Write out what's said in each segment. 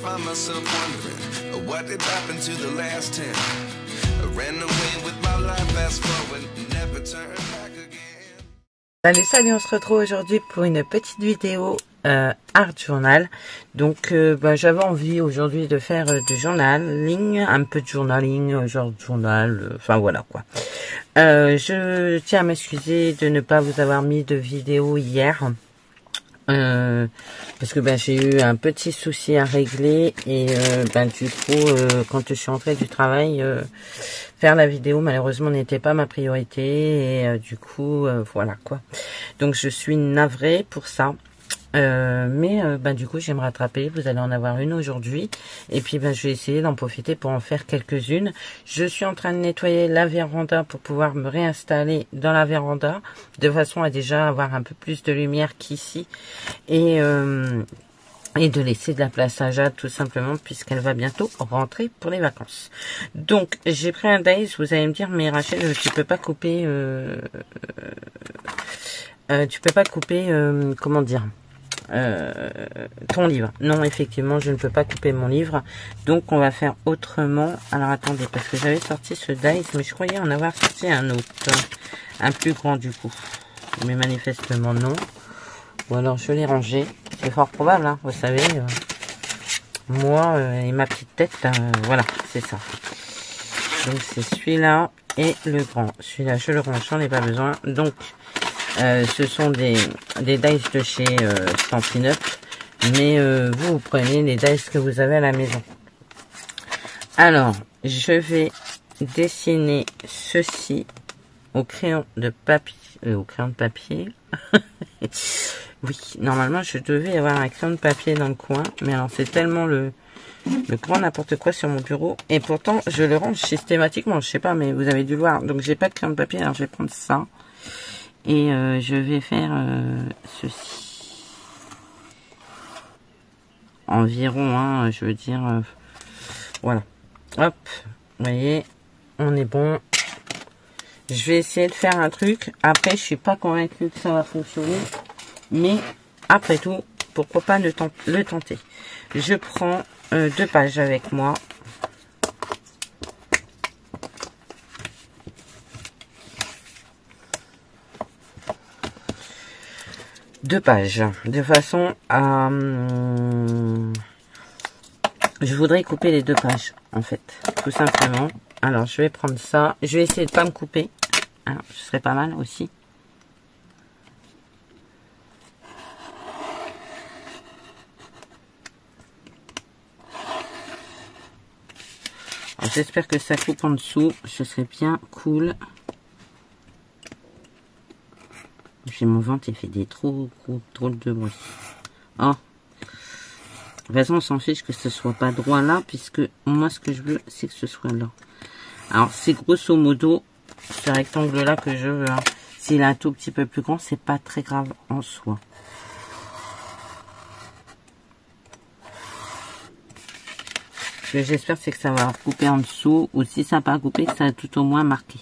find myself wondering what did happen to the last 10. I ran away with my life, fast forward, never turn back again. Salut, on se retrouve aujourd'hui pour une petite vidéo art journal. Donc j'avais envie aujourd'hui de faire du journaling, un peu de journaling, genre de journal, enfin voilà quoi. Je tiens à m'excuser de ne pas vous avoir mis de vidéo hier. Parce que j'ai eu un petit souci à régler et du coup quand je suis rentrée du travail, faire la vidéo malheureusement n'était pas ma priorité et du coup voilà quoi. Donc je suis navrée pour ça. Mais du coup je vais me rattraper, vous allez en avoir une aujourd'hui et puis je vais essayer d'en profiter pour en faire quelques-unes. Je suis en train de nettoyer la véranda pour pouvoir me réinstaller dans la véranda de façon à déjà avoir un peu plus de lumière qu'ici et de laisser de la place à Jade tout simplement puisqu'elle va bientôt rentrer pour les vacances. Donc j'ai pris un dice, vous allez me dire mais Rachel tu peux pas couper comment dire ton livre. Non, effectivement, je ne peux pas couper mon livre. Donc, on va faire autrement. Alors, attendez, parce que j'avais sorti ce dice, mais je croyais en avoir sorti un autre. Un plus grand, du coup. Mais manifestement, non. Ou alors, je l'ai rangé. C'est fort probable, hein, vous savez. Moi et ma petite tête, voilà, c'est ça. Donc, c'est celui-là et le grand. Celui-là, je le range, j'en ai pas besoin. Donc, ce sont des dice de chez Stampin' Up, mais vous prenez les dice que vous avez à la maison. Alors, je vais dessiner ceci au crayon de papier. Oui, normalement, je devais avoir un crayon de papier dans le coin, mais alors c'est tellement le grand n'importe quoi sur mon bureau, et pourtant, je le range systématiquement. Je sais pas, mais vous avez dû voir. Donc, j'ai pas de crayon de papier, alors je vais prendre ça. Et je vais faire ceci. Environ, hein, je veux dire, voilà. Hop, vous voyez, on est bon. Je vais essayer de faire un truc. Après, je suis pas convaincue que ça va fonctionner. Mais, après tout, pourquoi pas le tenter. Je prends 2 pages avec moi. Deux pages, de façon à... je voudrais couper les 2 pages, en fait, tout simplement. Alors, je vais prendre ça. Je vais essayer de pas me couper. Hein, ce serait pas mal aussi. J'espère que ça coupe en dessous. Ce serait bien cool. J'ai mon ventre, il fait des trop drôles de bruit. Oh. De toute façon, on s'en fiche que ce soit pas droit là, puisque moi, ce que je veux, c'est que ce soit là. Alors, c'est grosso modo ce rectangle-là que je veux. Hein. S'il est un tout petit peu plus grand, c'est pas très grave en soi. Ce que j'espère, c'est que ça va couper en dessous, ou si ça n'a pas coupé, que ça a tout au moins marqué.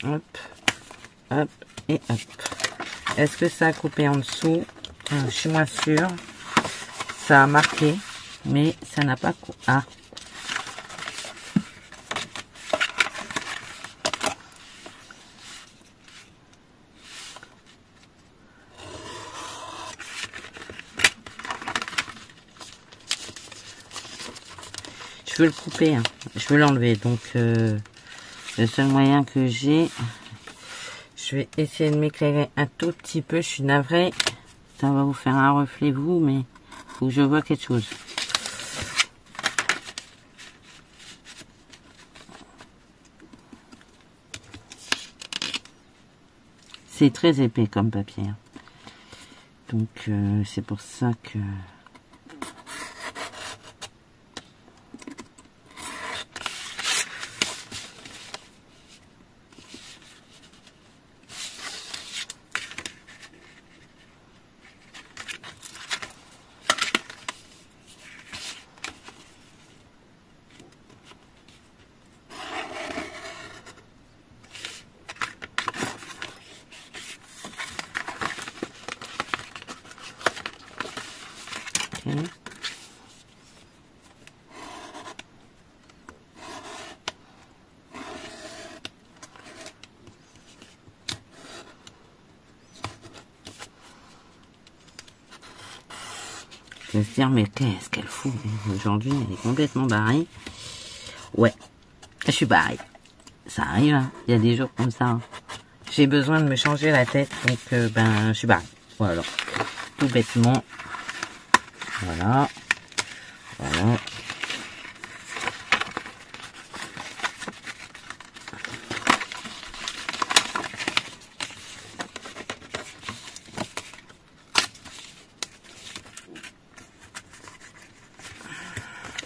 Hop, hop et hop. Est-ce que ça a coupé en dessous? Je suis moins sûre. Ça a marqué, mais ça n'a pas coupé. Ah. Je veux le couper, hein. Je veux l'enlever. Donc, le seul moyen que j'ai, je vais essayer de m'éclairer un tout petit peu. Je suis navrée. Ça va vous faire un reflet, vous, mais faut que je vois quelque chose. C'est très épais comme papier. Donc, c'est pour ça que... Ok. Je vais se dire, mais qu'est-ce qu'elle fout? Aujourd'hui, elle est complètement barrée. Ouais, je suis barrée. Ça arrive, hein. Il y a des jours comme ça. Hein. J'ai besoin de me changer la tête, donc ben, je suis barrée. Voilà, tout bêtement. Voilà, voilà.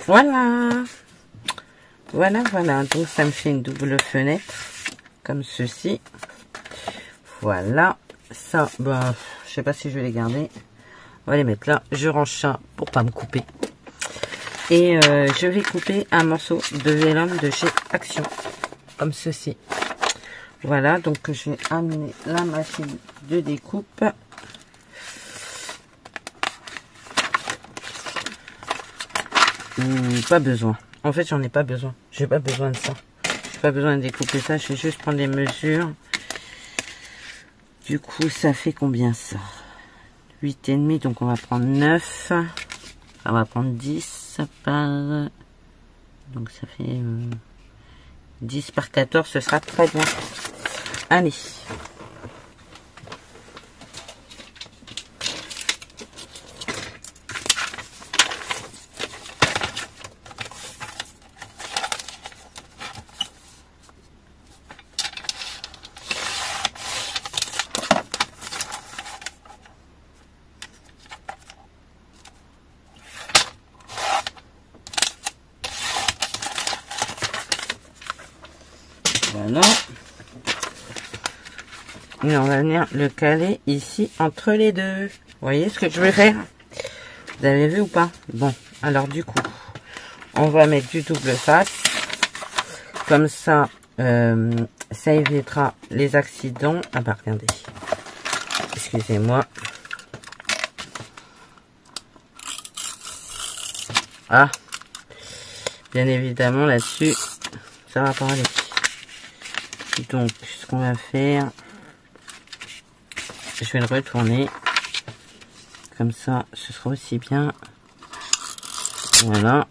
Voilà. Voilà, voilà. Donc, ça me fait une double fenêtre. Comme ceci. Voilà. Ça, bah, je sais pas si je vais les garder. On va les mettre là. Je range ça pour pas me couper. Et je vais couper un morceau de vélum de chez Action. Comme ceci. Voilà. Donc, je vais amener la machine de découpe. Pas besoin. En fait, j'en ai pas besoin. J'ai pas besoin de ça. J'ai pas besoin de découper ça. Je vais juste prendre les mesures. Du coup, ça fait combien ça? 8,5. Donc, on va prendre 9. On va prendre 10 par... Donc, ça fait 10 par 14. Ce sera très bien. Allez. Voilà. Et on va venir le caler ici entre les deux. Vous voyez ce que je vais faire? Vous avez vu ou pas? Bon, alors du coup, on va mettre du double face. Comme ça, ça évitera les accidents. Ah bah regardez. Excusez-moi. Ah. Bien évidemment, là-dessus, ça va pas aller. Donc, ce qu'on va faire, je vais le retourner. Comme ça, ce sera aussi bien. Voilà.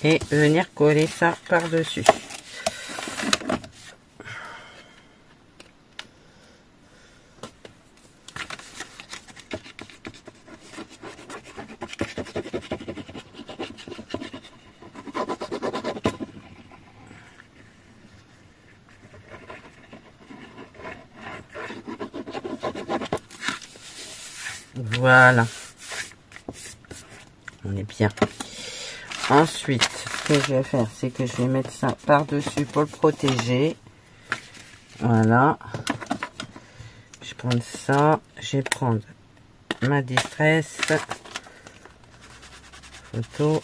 Et venir coller ça par-dessus. Voilà. On est bien. Ensuite, ce que je vais faire, c'est que je vais mettre ça par-dessus pour le protéger. Voilà. Je vais prendre ça. Je vais prendre ma distress photo.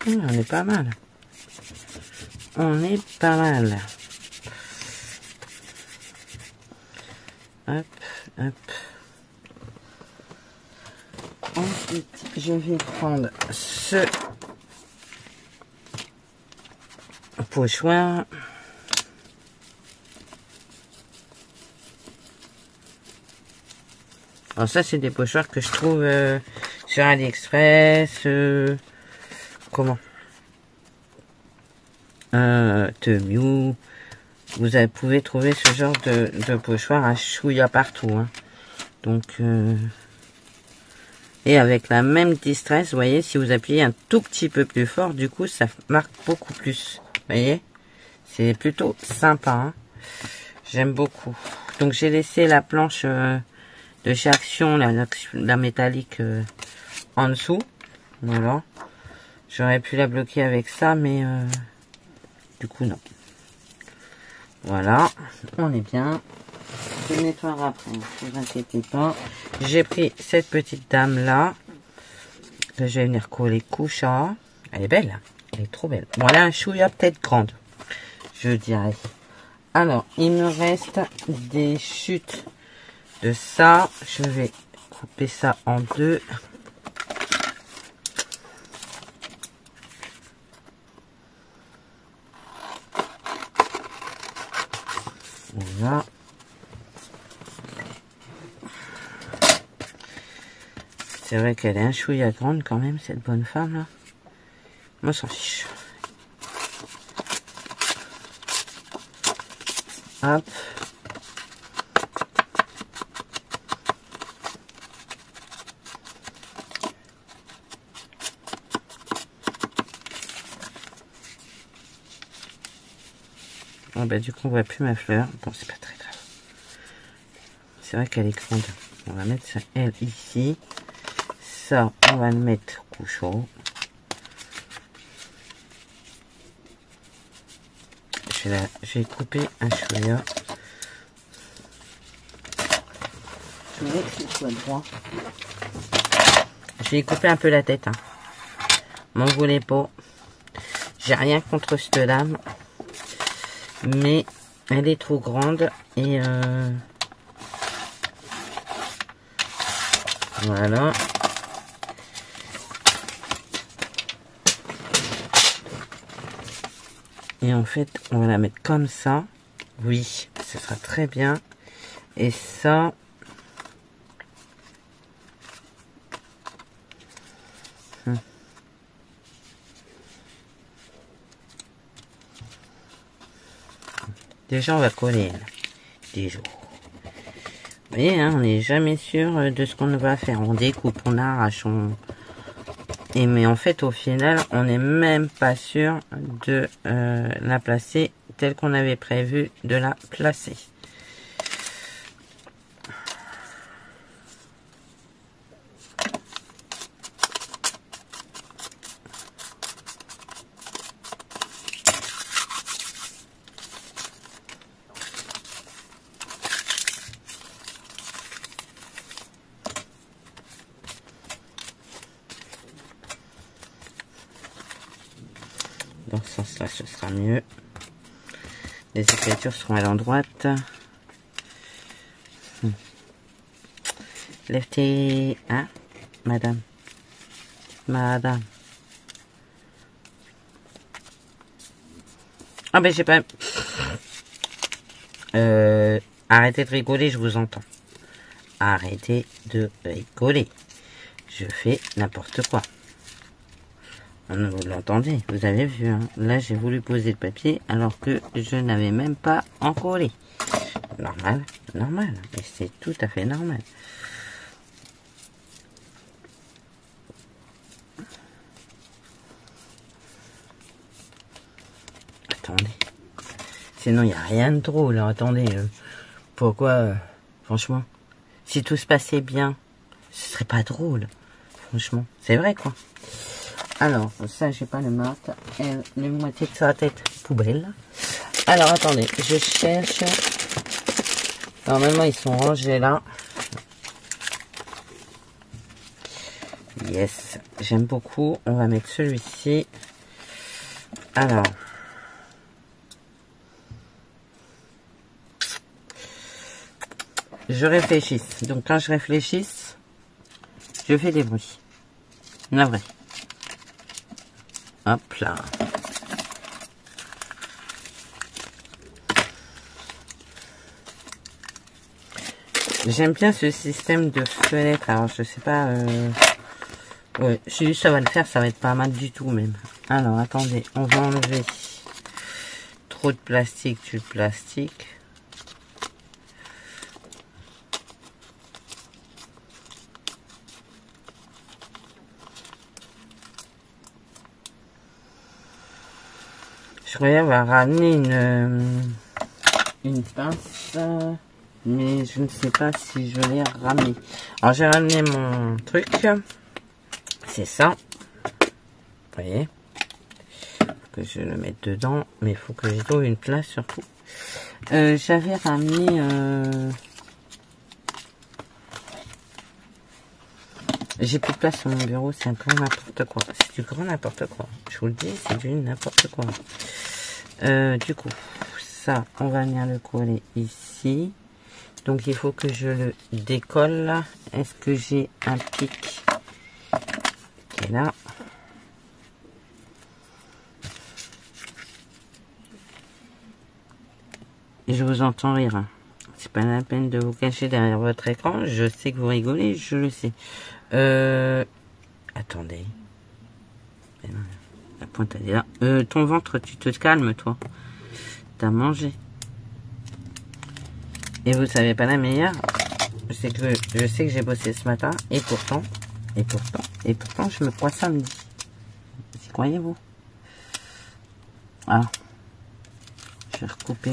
On est pas mal. On est pas mal. Hop, hop. Ensuite, je vais prendre ce pochoir. Alors ça, c'est des pochoirs que je trouve sur AliExpress. Comment Temu. Vous pouvez trouver ce genre de pochoir à chouïa partout. Hein. Donc, Et avec la même distress, vous voyez, si vous appuyez un tout petit peu plus fort, du coup, ça marque beaucoup plus. Vous voyez, c'est plutôt sympa. Hein. J'aime beaucoup. Donc, j'ai laissé la planche de chez Action, la métallique en dessous. Voilà. J'aurais pu la bloquer avec ça, mais du coup, non. Voilà. On est bien. Je nettoierai après, ne vous inquiétez pas. J'ai pris cette petite dame là. Que je vais venir coller coucha. Elle est belle, elle est trop belle. Bon, elle a un chouïa peut-être grande, je dirais. Alors, il me reste des chutes de ça. Je vais couper ça en deux. Voilà. C'est vrai qu'elle est un chouïa grande quand même, cette bonne femme là. Moi, s'en fiche. Hop. Bon, bah, du coup, on voit plus ma fleur. Bon, c'est pas très grave. C'est vrai qu'elle est grande. On va mettre ça, elle, ici. Ça, on va le mettre couchot. J'ai coupé un chouïa. Je voulais que ce soit droit. J'ai coupé un peu la tête. Hein. M'en voulez pas. J'ai rien contre cette dame. Mais elle est trop grande. Et voilà. Et en fait, on va la mettre comme ça. Oui, ce sera très bien. Et ça... Déjà, on va coller des jours. Vous voyez, hein, on n'est jamais sûr de ce qu'on va faire. On découpe, on arrache, Et mais en fait, au final, on n'est même pas sûr de la placer telle qu'on avait prévu de la placer. Dans ce sens-là, ce sera mieux. Les écritures seront à l'endroite. Lève-tes... Hein, madame? Madame. Ah ben j'ai pas... Arrêtez de rigoler, je vous entends. Arrêtez de rigoler. Je fais n'importe quoi. Vous l'entendez, vous avez vu. Hein. Là, j'ai voulu poser le papier alors que je n'avais même pas encollé. Normal, normal. Et c'est tout à fait normal. Attendez. Sinon, il n'y a rien de drôle. Alors, attendez. Pourquoi franchement, si tout se passait bien, ce serait pas drôle. Franchement, c'est vrai quoi. Alors, ça, j'ai pas le mat. Elle, le moitié de sa tête, poubelle. Alors, attendez, je cherche. Normalement, ils sont rangés là. Yes, j'aime beaucoup. On va mettre celui-ci. Alors. Je réfléchisse. Donc, quand je réfléchisse, je fais des bruits. Navré. Hop là. J'aime bien ce système de fenêtre. Alors, je sais pas... Ouais, si ça va le faire, ça va être pas mal du tout même. Alors, attendez. On va enlever trop de plastique, du plastique. croyais avoir ramené une pince, mais je ne sais pas si je l'ai ramené. Alors j'ai ramené mon truc, c'est ça. Vous voyez, faut que je le mette dedans, mais il faut que je trouve une place surtout. J'avais ramené j'ai plus de place sur mon bureau, c'est un grand n'importe quoi. C'est du grand n'importe quoi. Je vous le dis, c'est du n'importe quoi. Du coup, ça, on va venir le coller ici. Donc, il faut que je le décolle. Est-ce que j'ai un pic qui est là? Et je vous entends rire. C'est pas la peine de vous cacher derrière votre écran. Je sais que vous rigolez, je le sais. Attendez. La pointe elle est là. Ton ventre, tu te calmes, toi. T'as mangé. Et vous savez pas la meilleure, je sais que j'ai bossé ce matin, et pourtant, je me crois samedi. Y croyez-vous? Ah. Je vais recouper.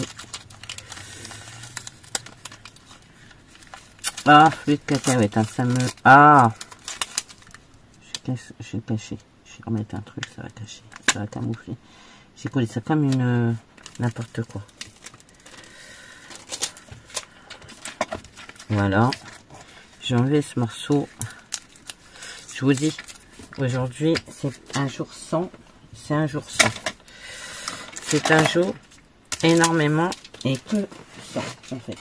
Ah, flûte de cacahuète, hein, ça me... Ah. Je vais cacher. Je vais remettre un truc, ça va cacher. Ça va camoufler. J'ai collé ça comme une... n'importe quoi. Voilà. J'ai enlevé ce morceau. Je vous dis, aujourd'hui, c'est un jour sans. C'est un jour sans. C'est un jour énormément et que ça, en fait.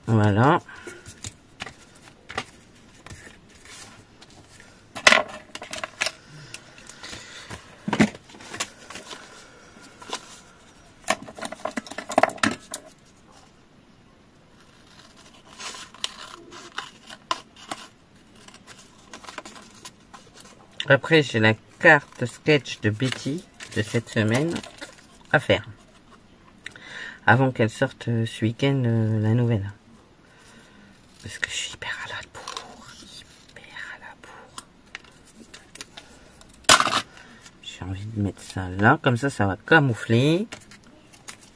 Voilà. Après, j'ai la carte sketch de Betty de cette semaine à faire. Avant qu'elle sorte ce week-end la nouvelle. Parce que je suis hyper à la bourre. J'ai envie de mettre ça là. Comme ça, ça va camoufler.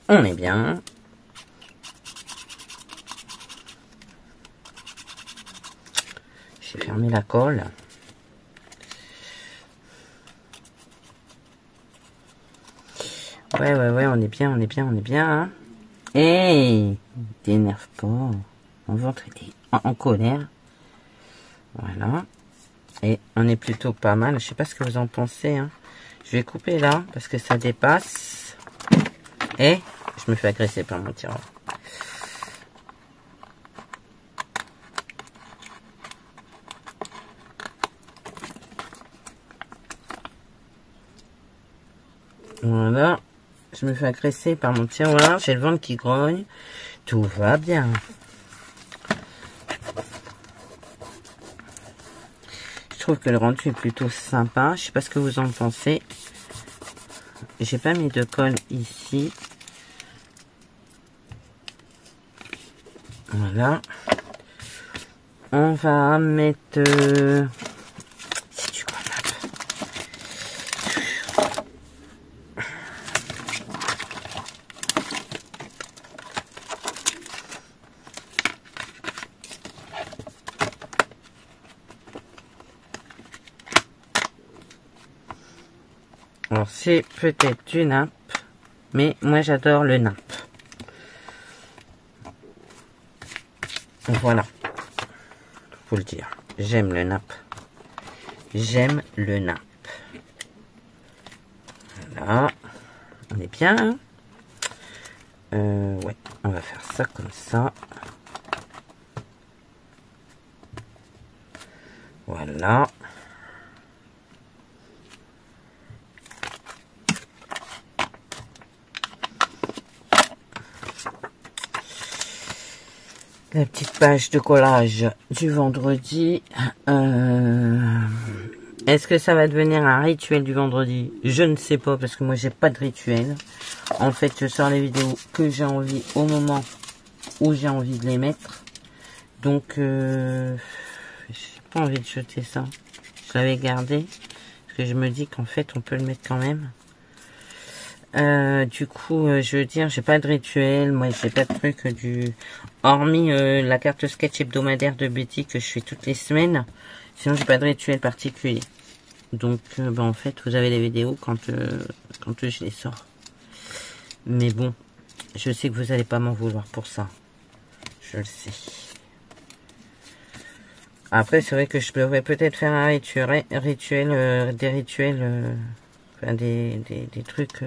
On est bien. J'ai fermé la colle. Ouais, on est bien, hein. Hey, t'énerve pas. Mon ventre est en colère. Voilà. Et on est plutôt pas mal. Je sais pas ce que vous en pensez, hein. Je vais couper là, parce que ça dépasse. Et je me fais agresser par mon tiroir. Voilà. Je me fais agresser par mon tiroir. J'ai le ventre qui grogne. Tout va bien. Je trouve que le rendu est plutôt sympa. Je sais pas ce que vous en pensez. J'ai pas mis de colle ici. Voilà. On va mettre... c'est du quoi, alors c'est peut-être du nappe, mais moi j'adore le nappe. Voilà, faut le dire. J'aime le nappe. J'aime le nappe. Voilà, on est bien. Hein, ouais, on va faire ça comme ça. Voilà. La petite page de collage du vendredi. Est-ce que ça va devenir un rituel du vendredi? Je ne sais pas, parce que moi j'ai pas de rituel. En fait, je sors les vidéos que j'ai envie au moment où j'ai envie de les mettre. Donc, j'ai pas envie de jeter ça. Je l'avais gardé. que je me dis qu'en fait, on peut le mettre quand même. Du coup, je veux dire, j'ai pas de rituel. Moi, j'ai pas de truc hormis la carte sketch hebdomadaire de Betty que je fais toutes les semaines. Sinon, j'ai pas de rituel particulier. Donc, en fait, vous avez les vidéos quand je les sors. Mais bon, je sais que vous allez pas m'en vouloir pour ça. Je le sais. Après, c'est vrai que je devrais peut-être faire un rituel, des rituels, enfin des trucs.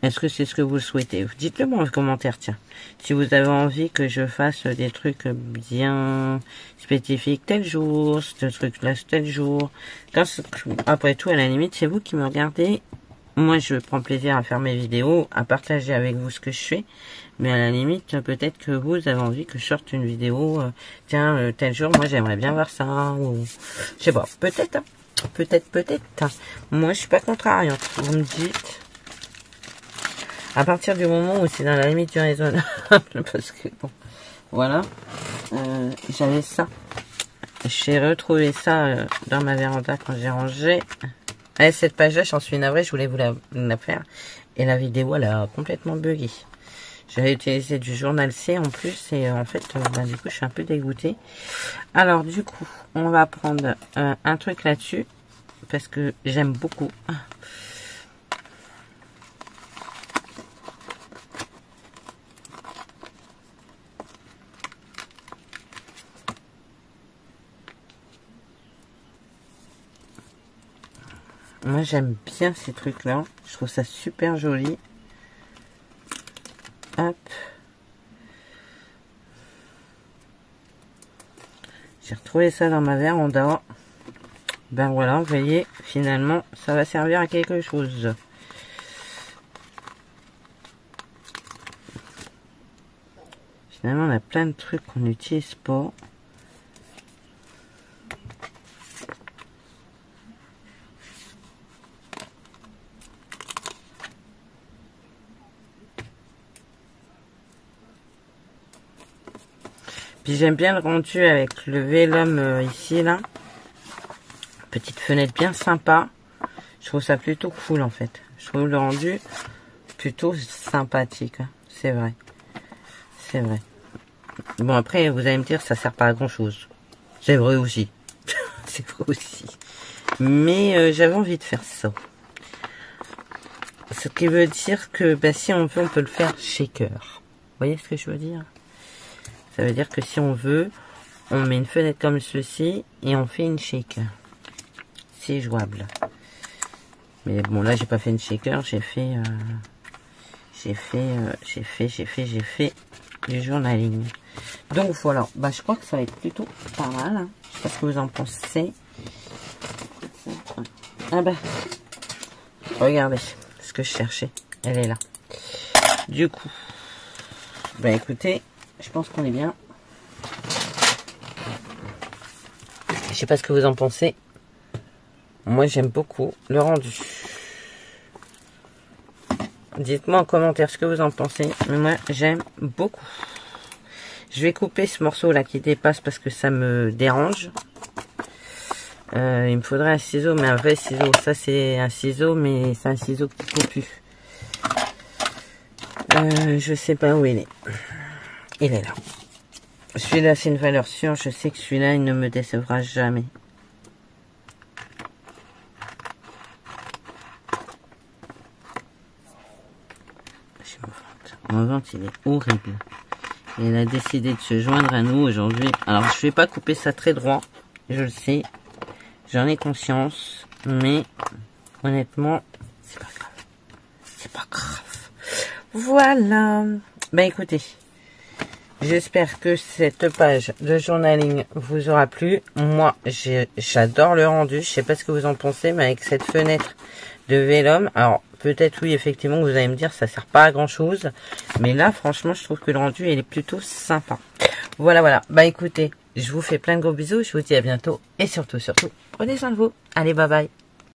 Est-ce que c'est ce que vous souhaitez? Dites-le moi en commentaire, tiens. Si vous avez envie que je fasse des trucs bien spécifiques tel jour, ce truc-là tel jour. Après tout, à la limite, c'est vous qui me regardez. Moi, je prends plaisir à faire mes vidéos, à partager avec vous ce que je fais. Mais à la limite, peut-être que vous avez envie que je sorte une vidéo. Tiens, tel jour, moi, j'aimerais bien voir ça. Ou je sais pas, peut-être. Hein. Peut-être. Hein. Moi, je suis pas contrariante. Vous me dites. À partir du moment où c'est dans la limite du raisonnable. Parce que, bon, voilà. J'avais ça. J'ai retrouvé ça dans ma véranda quand j'ai rangé. Cette page-là, j'en suis navrée, je voulais vous la faire. Et la vidéo, elle a complètement bugué. J'avais utilisé du journal C en plus. Et en fait, du coup, je suis un peu dégoûtée. Alors, du coup, on va prendre un truc là-dessus. Parce que j'aime beaucoup. Moi, j'aime bien ces trucs-là. Je trouve ça super joli. Hop. J'ai retrouvé ça dans ma véranda. Ben voilà, vous voyez, finalement, ça va servir à quelque chose. Finalement, on a plein de trucs qu'on n'utilise pas. Puis j'aime bien le rendu avec le vélum ici, là. Petite fenêtre bien sympa. Je trouve ça plutôt cool, en fait. Je trouve le rendu plutôt sympathique. Hein. C'est vrai. C'est vrai. Bon, après, vous allez me dire, ça sert pas à grand-chose. C'est vrai aussi. C'est vrai aussi. Mais j'avais envie de faire ça. Ce qui veut dire que, si on veut, on peut le faire shaker. Vous voyez ce que je veux dire? Ça veut dire que si on veut, on met une fenêtre comme ceci et on fait une shaker. C'est jouable. Mais bon, là, j'ai pas fait une shaker, j'ai fait du journaling. Donc voilà, je crois que ça va être plutôt pas mal. Hein. Je sais pas ce que vous en pensez. Regardez ce que je cherchais. Elle est là. Du coup, écoutez. Je pense qu'on est bien. Je sais pas ce que vous en pensez. Moi, j'aime beaucoup le rendu. Dites-moi en commentaire ce que vous en pensez. Mais moi, j'aime beaucoup. Je vais couper ce morceau-là qui dépasse parce que ça me dérange. Il me faudrait un ciseau, mais un vrai ciseau. Ça, c'est un ciseau, mais c'est un ciseau qui ne coupe plus. Je sais pas où il est. Il est là. Celui-là, c'est une valeur sûre. Je sais que celui-là, il ne me décevra jamais. Mon ventre, il est horrible. Il a décidé de se joindre à nous aujourd'hui. Alors, je vais pas couper ça très droit. Je le sais. J'en ai conscience. Mais, honnêtement, c'est pas grave. C'est pas grave. Voilà. Écoutez. J'espère que cette page de journaling vous aura plu. Moi, j'adore le rendu. Je sais pas ce que vous en pensez, mais avec cette fenêtre de vélum, alors peut-être oui, effectivement, vous allez me dire ça sert pas à grand chose, mais là, franchement, je trouve que le rendu il est plutôt sympa. Voilà. Écoutez, je vous fais plein de gros bisous. Je vous dis à bientôt et surtout, prenez soin de vous. Allez, bye bye.